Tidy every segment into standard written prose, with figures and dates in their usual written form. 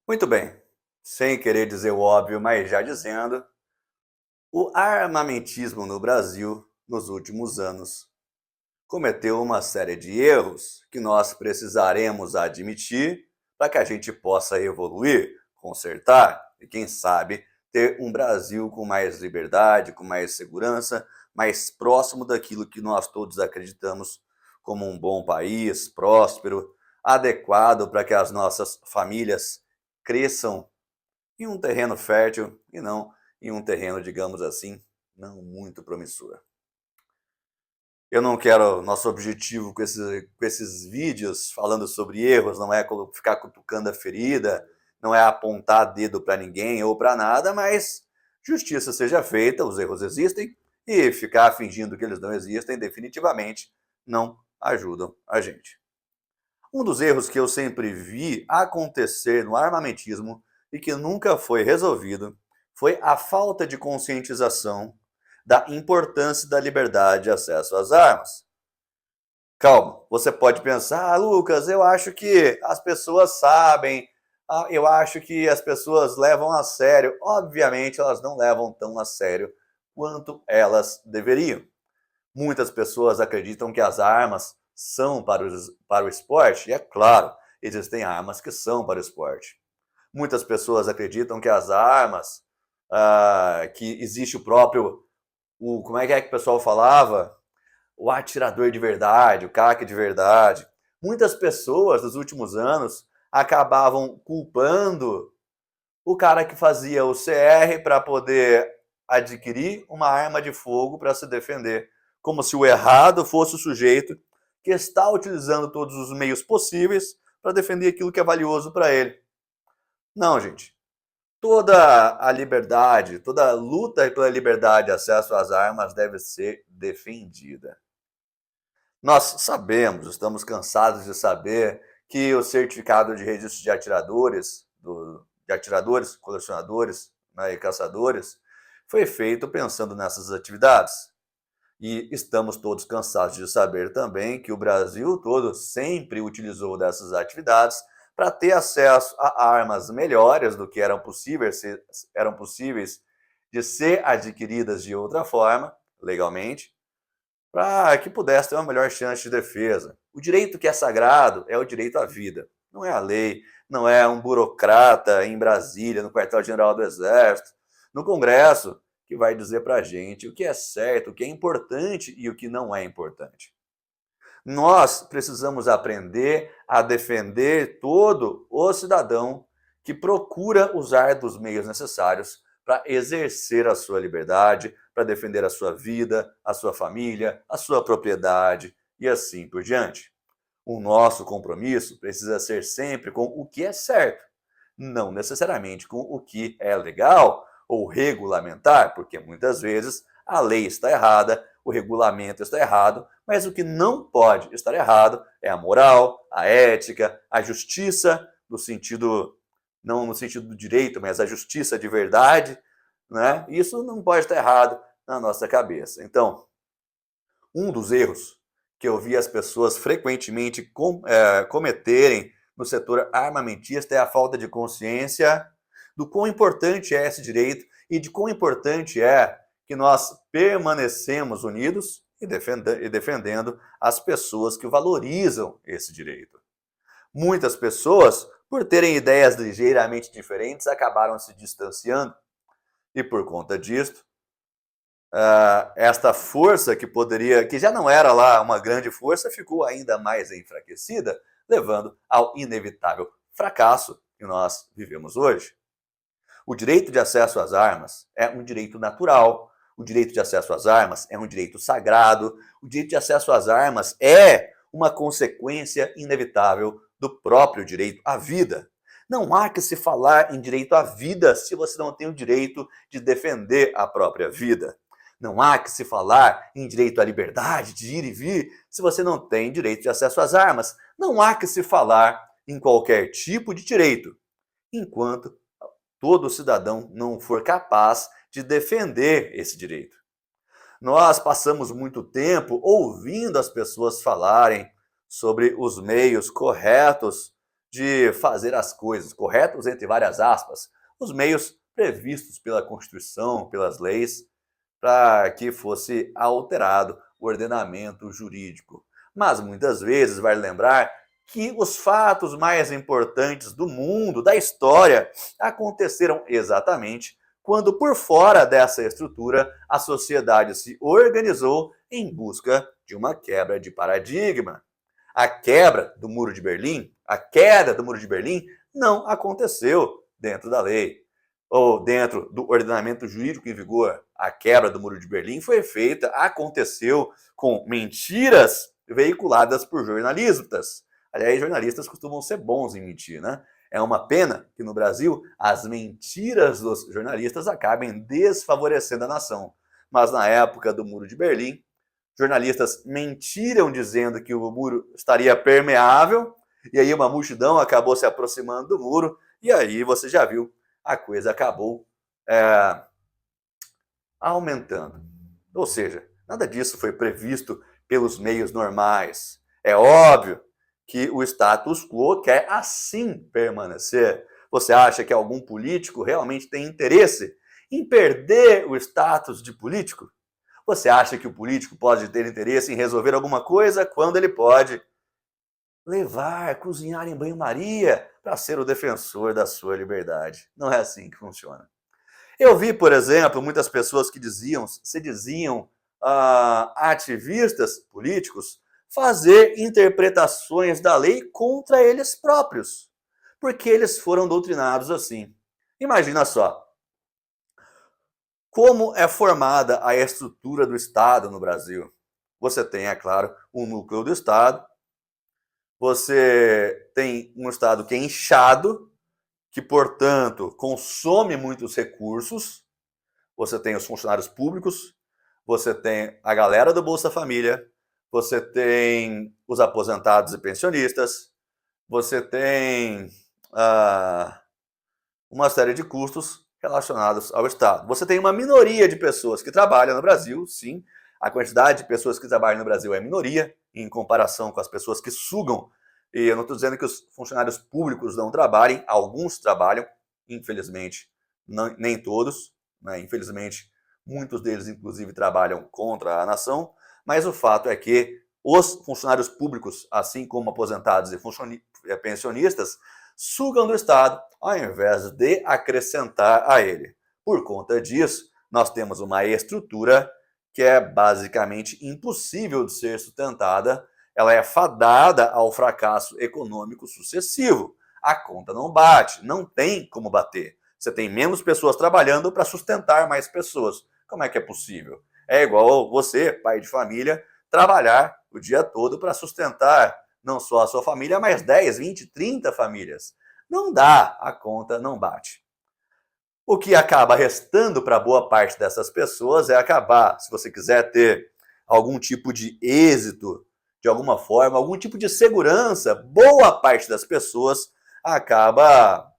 Muito bem, sem querer dizer o óbvio, mas já dizendo, o armamentismo no Brasil, nos últimos anos, cometeu uma série de erros que nós precisaremos admitir para que a gente possa evoluir, consertar e, quem sabe, ter um Brasil com mais liberdade, com mais segurança, mais próximo daquilo que nós todos acreditamos como um bom país, próspero, adequado para que as nossas famílias cresçam em um terreno fértil e não em um terreno, digamos assim, não muito promissor. Eu não quero, nosso objetivo com esses vídeos falando sobre erros não é ficar cutucando a ferida, não é apontar dedo para ninguém ou para nada, mas justiça seja feita, os erros existem, e ficar fingindo que eles não existem definitivamente não ajudam a gente. Um dos erros que eu sempre vi acontecer no armamentismo e que nunca foi resolvido foi a falta de conscientização da importância da liberdade de acesso às armas. Calma, você pode pensar, Lucas, eu acho que as pessoas sabem, eu acho que as pessoas levam a sério. Obviamente, elas não levam tão a sério quanto elas deveriam. Muitas pessoas acreditam que as armas são para o esporte, e é claro, existem armas que são para o esporte. Muitas pessoas acreditam que as armas, que existe o próprio, como é que o pessoal falava? O atirador de verdade, o craque de verdade. Muitas pessoas nos últimos anos acabavam culpando o cara que fazia o CR para poder adquirir uma arma de fogo para se defender, como se o errado fosse o sujeito que está utilizando todos os meios possíveis para defender aquilo que é valioso para ele. Não, gente. Toda a liberdade, toda a luta pela liberdade de acesso às armas deve ser defendida. Nós sabemos, estamos cansados de saber que o certificado de registro de atiradores, colecionadores, né, e caçadores, foi feito pensando nessas atividades. E estamos todos cansados de saber também que o Brasil todo sempre utilizou dessas atividades para ter acesso a armas melhores do que eram possíveis de ser adquiridas de outra forma, legalmente, para que pudesse ter uma melhor chance de defesa. O direito que é sagrado é o direito à vida, não é a lei, não é um burocrata em Brasília, no quartel-general do Exército, no Congresso, que vai dizer para a gente o que é certo, o que é importante e o que não é importante. Nós precisamos aprender a defender todo o cidadão que procura usar dos meios necessários para exercer a sua liberdade, para defender a sua vida, a sua família, a sua propriedade e assim por diante. O nosso compromisso precisa ser sempre com o que é certo, não necessariamente com o que é legal ou regulamentar, porque muitas vezes a lei está errada, o regulamento está errado, mas o que não pode estar errado é a moral, a ética, a justiça, no sentido, não no sentido do direito, mas a justiça de verdade, né? Isso não pode estar errado na nossa cabeça. Então, um dos erros que eu vi as pessoas frequentemente cometerem no setor armamentista é a falta de consciência do quão importante é esse direito e de quão importante é que nós permanecemos unidos e defendendo as pessoas que valorizam esse direito. Muitas pessoas, por terem ideias ligeiramente diferentes, acabaram se distanciando e, por conta disso, esta força que já não era lá uma grande força, ficou ainda mais enfraquecida, levando ao inevitável fracasso que nós vivemos hoje. O direito de acesso às armas é um direito natural, o direito de acesso às armas é um direito sagrado, o direito de acesso às armas é uma consequência inevitável do próprio direito à vida. Não há que se falar em direito à vida se você não tem o direito de defender a própria vida. Não há que se falar em direito à liberdade de ir e vir se você não tem direito de acesso às armas. Não há que se falar em qualquer tipo de direito, enquanto todo cidadão não for capaz de defender esse direito. Nós passamos muito tempo ouvindo as pessoas falarem sobre os meios corretos de fazer as coisas corretas, entre várias aspas, os meios previstos pela Constituição, pelas leis, para que fosse alterado o ordenamento jurídico. Mas muitas vezes vale lembrar que os fatos mais importantes do mundo, da história, aconteceram exatamente quando, por fora dessa estrutura, a sociedade se organizou em busca de uma quebra de paradigma. A quebra do Muro de Berlim, a queda do Muro de Berlim, não aconteceu dentro da lei ou dentro do ordenamento jurídico em vigor. A quebra do Muro de Berlim foi feita, aconteceu com mentiras veiculadas por jornalistas. Aliás, jornalistas costumam ser bons em mentir, né? É uma pena que no Brasil as mentiras dos jornalistas acabem desfavorecendo a nação. Mas na época do Muro de Berlim, jornalistas mentiram dizendo que o muro estaria permeável, e aí uma multidão acabou se aproximando do muro, e aí você já viu, a coisa acabou aumentando. Ou seja, nada disso foi previsto pelos meios normais. É óbvio que o status quo quer assim permanecer. Você acha que algum político realmente tem interesse em perder o status de político? Você acha que o político pode ter interesse em resolver alguma coisa quando ele pode levar, cozinhar em banho-maria para ser o defensor da sua liberdade? Não é assim que funciona. Eu vi, por exemplo, muitas pessoas que se diziam ativistas políticos fazer interpretações da lei contra eles próprios, porque eles foram doutrinados assim. Imagina só, como é formada a estrutura do Estado no Brasil? Você tem, é claro, um núcleo do Estado, você tem um Estado que é inchado, que, portanto, consome muitos recursos, você tem os funcionários públicos, você tem a galera do Bolsa Família, você tem os aposentados e pensionistas, você tem uma série de custos relacionados ao Estado. Você tem uma minoria de pessoas que trabalham no Brasil, sim, a quantidade de pessoas que trabalham no Brasil é minoria, em comparação com as pessoas que sugam, e eu não estou dizendo que os funcionários públicos não trabalhem, alguns trabalham, infelizmente, nem todos, né? Infelizmente, muitos deles, inclusive, trabalham contra a nação, mas o fato é que os funcionários públicos, assim como aposentados e pensionistas, sugam do Estado, ao invés de acrescentar a ele. Por conta disso, nós temos uma estrutura que é basicamente impossível de ser sustentada, ela é fadada ao fracasso econômico sucessivo. A conta não bate, não tem como bater. Você tem menos pessoas trabalhando para sustentar mais pessoas. Como é que é possível? É igual você, pai de família, trabalhar o dia todo para sustentar não só a sua família, mas 10, 20, 30 famílias. Não dá, a conta não bate. O que acaba restando para boa parte dessas pessoas é acabar, se você quiser ter algum tipo de êxito, de alguma forma, algum tipo de segurança, boa parte das pessoas acaba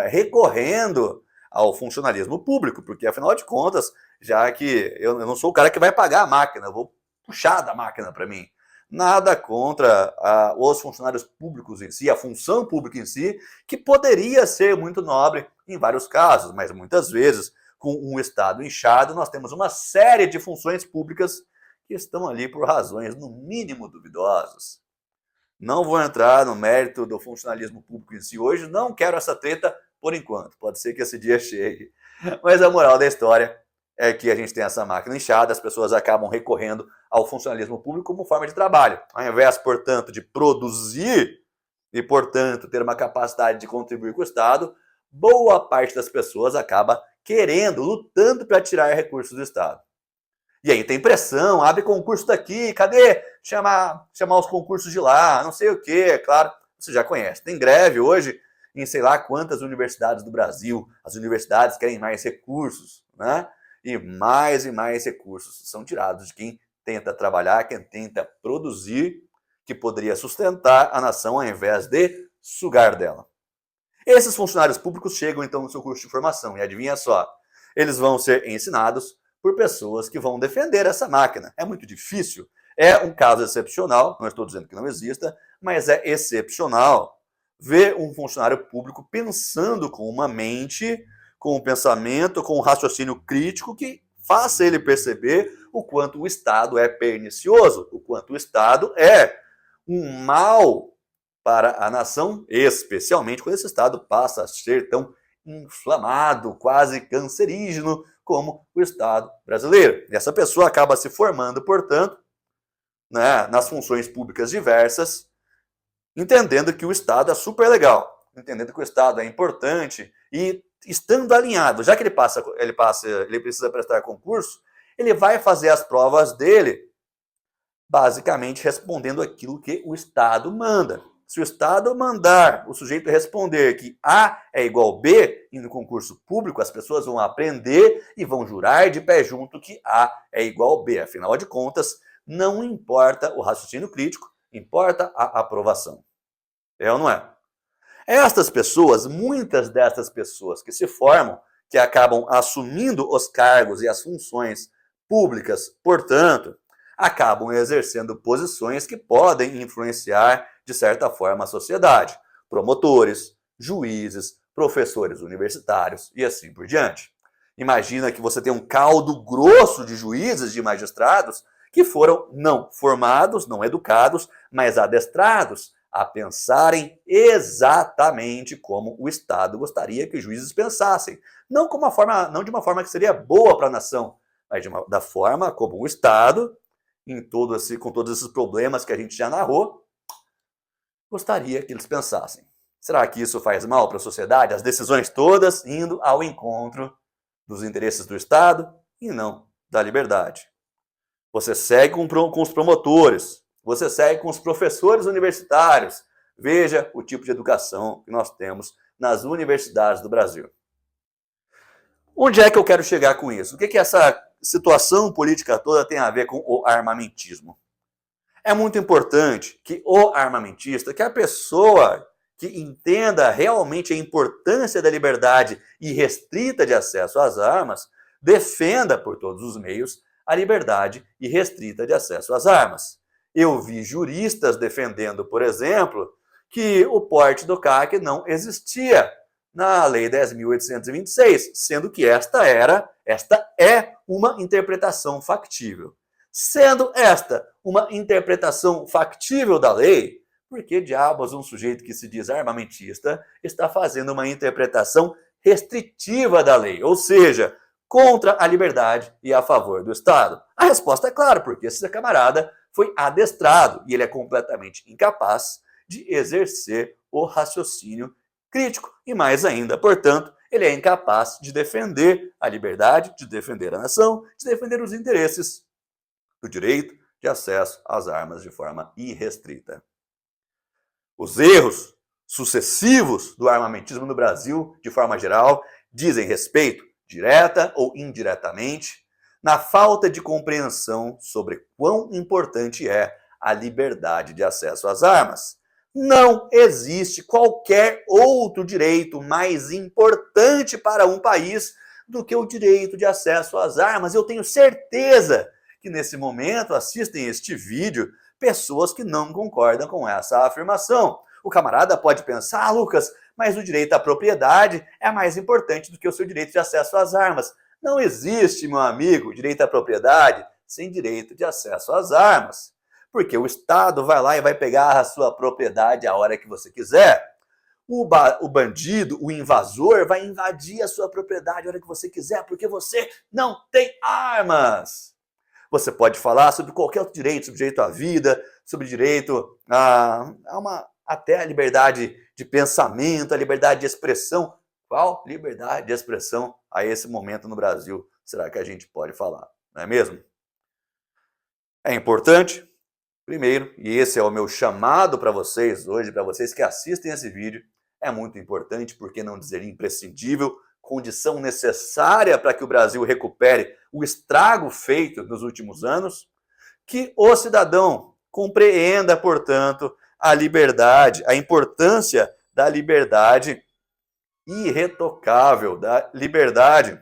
recorrendo ao funcionalismo público, porque afinal de contas, já que eu não sou o cara que vai pagar a máquina, eu vou puxar da máquina para mim. Nada contra os funcionários públicos em si, a função pública em si, que poderia ser muito nobre em vários casos, mas muitas vezes, com um Estado inchado, nós temos uma série de funções públicas que estão ali por razões, no mínimo, duvidosas. Não vou entrar no mérito do funcionalismo público em si hoje, não quero essa treta por enquanto, pode ser que esse dia chegue. Mas a moral da história é que a gente tem essa máquina inchada, as pessoas acabam recorrendo ao funcionalismo público como forma de trabalho. Ao invés, portanto, de produzir e, portanto, ter uma capacidade de contribuir com o Estado, boa parte das pessoas acaba querendo, lutando para tirar recursos do Estado. E aí tem pressão, abre concurso daqui, cadê? Chamar os concursos de lá, não sei o que, é claro, você já conhece. Tem greve hoje em sei lá quantas universidades do Brasil. As universidades querem mais recursos, né? E mais recursos são tirados de quem tenta trabalhar, quem tenta produzir, que poderia sustentar a nação ao invés de sugar dela. Esses funcionários públicos chegam então no seu curso de formação e adivinha só, eles vão ser ensinados por pessoas que vão defender essa máquina. É muito difícil, é um caso excepcional, não estou dizendo que não exista, mas é excepcional ver um funcionário público pensando com uma mente, com um pensamento, com um raciocínio crítico que faça ele perceber o quanto o Estado é pernicioso, o quanto o Estado é um mal para a nação, especialmente quando esse Estado passa a ser tão inflamado, quase cancerígeno, como o Estado brasileiro. E essa pessoa acaba se formando, portanto, né, nas funções públicas diversas, entendendo que o Estado é super legal, entendendo que o Estado é importante e estando alinhado, já que ele precisa prestar concurso, ele vai fazer as provas dele basicamente respondendo aquilo que o Estado manda. Se o Estado mandar o sujeito responder que A é igual a B, e no concurso público as pessoas vão aprender e vão jurar de pé junto que A é igual a B. Afinal de contas, não importa o raciocínio crítico, importa a aprovação. É ou não é? Estas pessoas, muitas dessas pessoas que se formam, que acabam assumindo os cargos e as funções públicas, portanto, acabam exercendo posições que podem influenciar, de certa forma, a sociedade. Promotores, juízes, professores universitários e assim por diante. Imagina que você tem um caldo grosso de juízes, de magistrados, que foram não formados, não educados, mas adestrados a pensarem exatamente como o Estado gostaria que os juízes pensassem. Não de uma forma que seria boa para a nação, mas da forma como o Estado, com todos esses problemas que a gente já narrou, gostaria que eles pensassem. Será que isso faz mal para a sociedade? As decisões todas indo ao encontro dos interesses do Estado e não da liberdade. Você segue com os promotores, você segue com os professores universitários. Veja o tipo de educação que nós temos nas universidades do Brasil. Onde é que eu quero chegar com isso? O que essa situação política toda tem a ver com o armamentismo? É muito importante que o armamentista, que a pessoa que entenda realmente a importância da liberdade irrestrita de acesso às armas, defenda por todos os meios a liberdade irrestrita de acesso às armas. Eu vi juristas defendendo, por exemplo, que o porte do CAC não existia na Lei 10.826, sendo que esta é uma interpretação factível. Sendo esta uma interpretação factível da lei, por que diabos um sujeito que se diz armamentista está fazendo uma interpretação restritiva da lei, ou seja, contra a liberdade e a favor do Estado? A resposta é clara, porque esse camarada foi adestrado e ele é completamente incapaz de exercer o raciocínio crítico e, mais ainda, portanto, ele é incapaz de defender a liberdade, de defender a nação, de defender os interesses do direito de acesso às armas de forma irrestrita. Os erros sucessivos do armamentismo no Brasil, de forma geral, dizem respeito, direta ou indiretamente, na falta de compreensão sobre quão importante é a liberdade de acesso às armas. Não existe qualquer outro direito mais importante para um país do que o direito de acesso às armas. Eu tenho certeza que nesse momento assistem este vídeo pessoas que não concordam com essa afirmação. O camarada pode pensar, Lucas, mas o direito à propriedade é mais importante do que o seu direito de acesso às armas. Não existe, meu amigo, direito à propriedade sem direito de acesso às armas. Porque o Estado vai lá e vai pegar a sua propriedade a hora que você quiser. O bandido, o invasor, vai invadir a sua propriedade a hora que você quiser, porque você não tem armas. Você pode falar sobre qualquer outro direito, sobre direito à vida, sobre direito até a liberdade de pensamento, a liberdade de expressão. Qual liberdade de expressão a esse momento no Brasil será que a gente pode falar? Não é mesmo? É importante, primeiro, e esse é o meu chamado para vocês hoje, para vocês que assistem esse vídeo, é muito importante, por que não dizer imprescindível, condição necessária para que o Brasil recupere o estrago feito nos últimos anos, que o cidadão compreenda, portanto, a liberdade, a importância da liberdade irretocável, da liberdade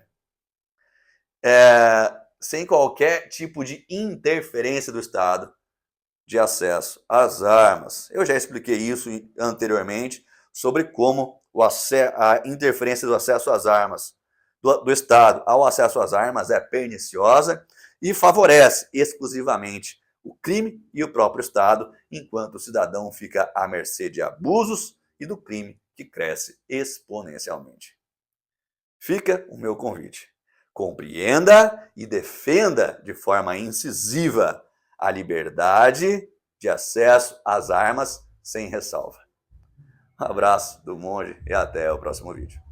sem qualquer tipo de interferência do Estado de acesso às armas. Eu já expliquei isso anteriormente, sobre como a interferência do acesso às armas do Estado ao acesso às armas é perniciosa e favorece exclusivamente o crime e o próprio Estado, enquanto o cidadão fica à mercê de abusos e do crime que cresce exponencialmente. Fica o meu convite. Compreenda e defenda de forma incisiva a liberdade de acesso às armas sem ressalva. Um abraço do monge e até o próximo vídeo.